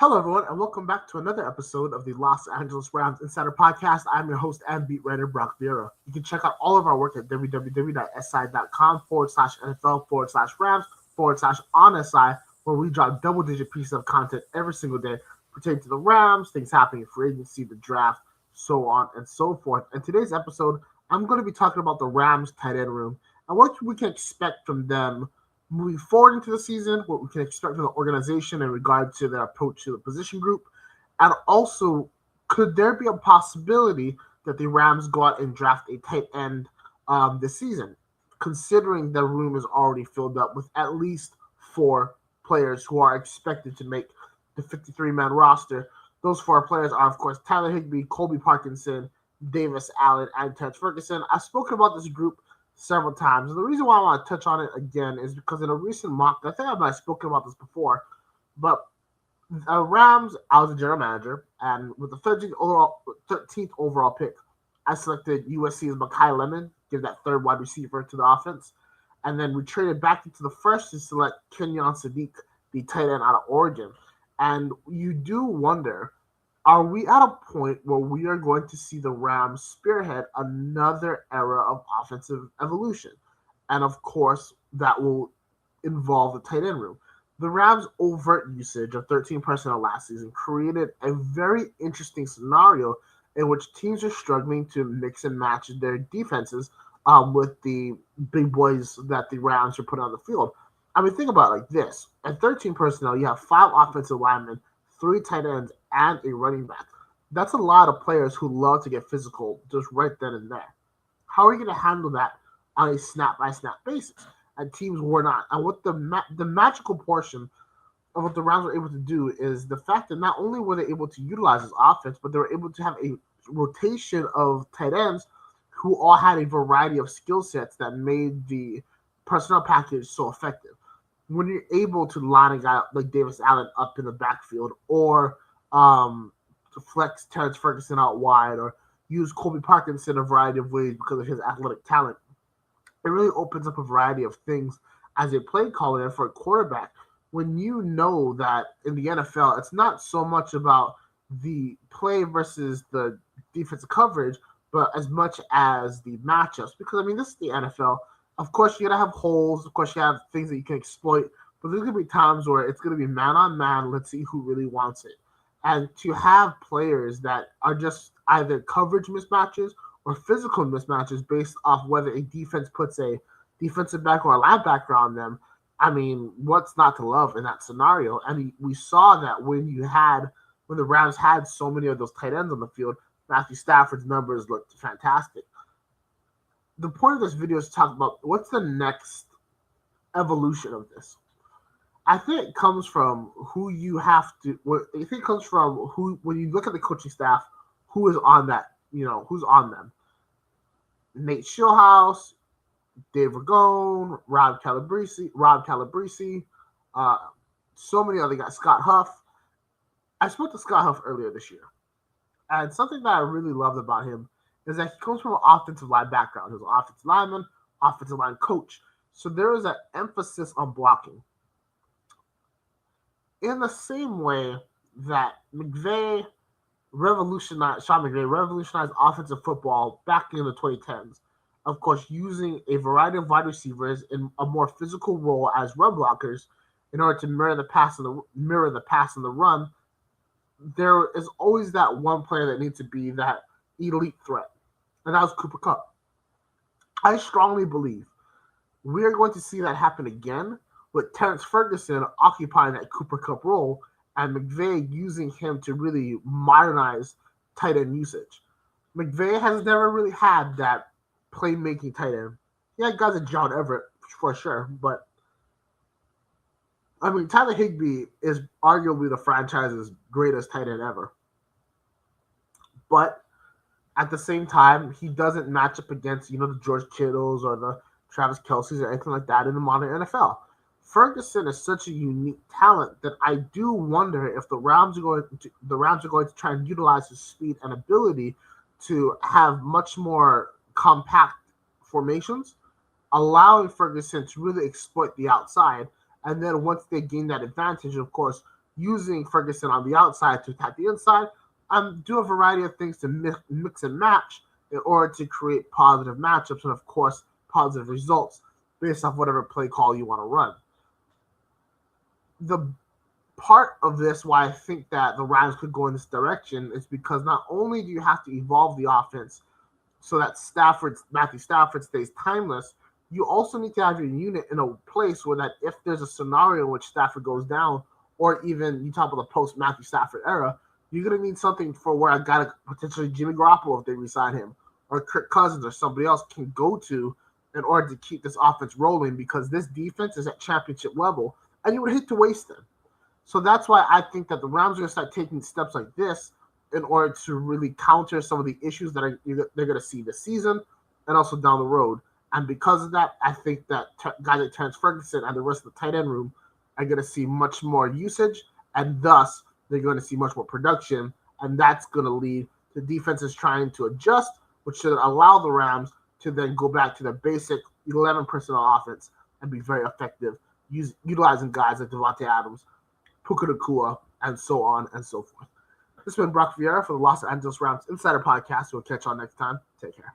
Hello, everyone, and welcome back to another episode of the Los Angeles Rams Insider Podcast. I'm your host and beat writer, Brock Vieira. You can check out all of our work at www.si.com/NFL/Rams/on-SI, where we drop double-digit pieces of content every single day pertaining to the Rams, things happening in free agency, the draft, so on and so forth. In today's episode, I'm going to be talking about the Rams tight end room and what we can expect from them moving forward into the season, what we can expect from the organization in regard to their approach to the position group, and also could there be a possibility that the Rams go out and draft a tight end this season, considering the room is already filled up with at least 4 players who are expected to make the 53-man roster. Those 4 players are, of course, Tyler Higbee, Colby Parkinson, Davis Allen, and Terrence Ferguson. I've spoken about this group several times. And the reason why I want to touch on it again is because in a recent mock, I think I might have spoken about this before, but Rams, I was a general manager, and with the 13th overall pick, I selected USC's Mekhi Lemon, give that third wide receiver to the offense, and then we traded back into the first to select Kenyon Sadiq, the tight end out of Oregon. And you do wonder, are we at a point where we are going to see the Rams spearhead another era of offensive evolution? And of course, that will involve the tight end room. The Rams' overt usage of 13 personnel last season created a very interesting scenario in which teams are struggling to mix and match their defenses with the big boys that the Rams are putting on the field. I mean, think about it like this. At 13 personnel, you have 5 offensive linemen, 3 tight ends, and a running back. That's a lot of players who love to get physical just right then and there. How are you going to handle that on a snap-by-snap basis? And teams were not. And what the magical portion of what the Rams were able to do is the fact that not only were they able to utilize this offense, but they were able to have a rotation of tight ends who all had a variety of skill sets that made the personnel package so effective. When you're able to line a guy like Davis Allen up in the backfield, or to flex Terrence Ferguson out wide, or use Colby Parkinson a variety of ways because of his athletic talent, it really opens up a variety of things as a play caller for a quarterback. When you know that in the NFL, it's not so much about the play versus the defensive coverage, but as much as the matchups. Because, I mean, this is the NFL. Of course, you're going to have holes. Of course, you have things that you can exploit. But there's going to be times where it's going to be man-on-man. Let's see who really wants it. And to have players that are just either coverage mismatches or physical mismatches based off whether a defense puts a defensive back or a linebacker on them, I mean, what's not to love in that scenario? And we saw that when the Rams had so many of those tight ends on the field, Matthew Stafford's numbers looked fantastic. The point of this video is to talk about what's the next evolution of this. I think it comes from who you have to. I think it comes from who, when you look at the coaching staff, who is on that. Who's on them. Nate Schillhouse, Dave Ragone, Rob Calabrese, so many other guys. Scott Huff. I spoke to Scott Huff earlier this year, and something that I really loved about him is that he comes from an offensive line background. He was an offensive lineman, offensive line coach. So there is an emphasis on blocking. In the same way that Sean McVay revolutionized offensive football back in the 2010s, of course, using a variety of wide receivers in a more physical role as run blockers in order to mirror the pass and the run. There is always that one player that needs to be that elite threat, and that was Cooper Kupp. I strongly believe we are going to see that happen again with Terrence Ferguson occupying that Cooper Kupp role and McVay using him to really modernize tight end usage. McVay has never really had that playmaking tight end. He had guys like John Everett for sure, but I mean, Tyler Higbee is arguably the franchise's greatest tight end ever. But at the same time, he doesn't match up against, the George Kittles or the Travis Kelce's or anything like that in the modern NFL. Ferguson is such a unique talent that I do wonder if the Rams are going to try and utilize his speed and ability to have much more compact formations, allowing Ferguson to really exploit the outside. And then once they gain that advantage, of course, using Ferguson on the outside to attack the inside, and do a variety of things to mix and match in order to create positive matchups and, of course, positive results based off whatever play call you want to run. The part of this why I think that the Rams could go in this direction is because not only do you have to evolve the offense so that Matthew Stafford stays timeless, you also need to have your unit in a place where that if there's a scenario in which Stafford goes down, or even you talk about the post Matthew Stafford era, you're gonna need something for where a guy like potentially Jimmy Garoppolo, if they resign him, or Kirk Cousins or somebody else can go to in order to keep this offense rolling, because this defense is at championship level and you would hate to waste them. So that's why I think that the Rams are going to start taking steps like this in order to really counter some of the issues that they're going to see this season and also down the road. And because of that, I think that guys like Terrence Ferguson and the rest of the tight end room are going to see much more usage, and thus they're going to see much more production. And that's going to lead to defenses trying to adjust, which should allow the Rams to then go back to their basic 11 personnel offense and be very effective, utilizing guys like Devontae Adams, Puka Nacua, and so on and so forth. This has been Brock Vieira for the Los Angeles Rams Insider Podcast. We'll catch y'all next time. Take care.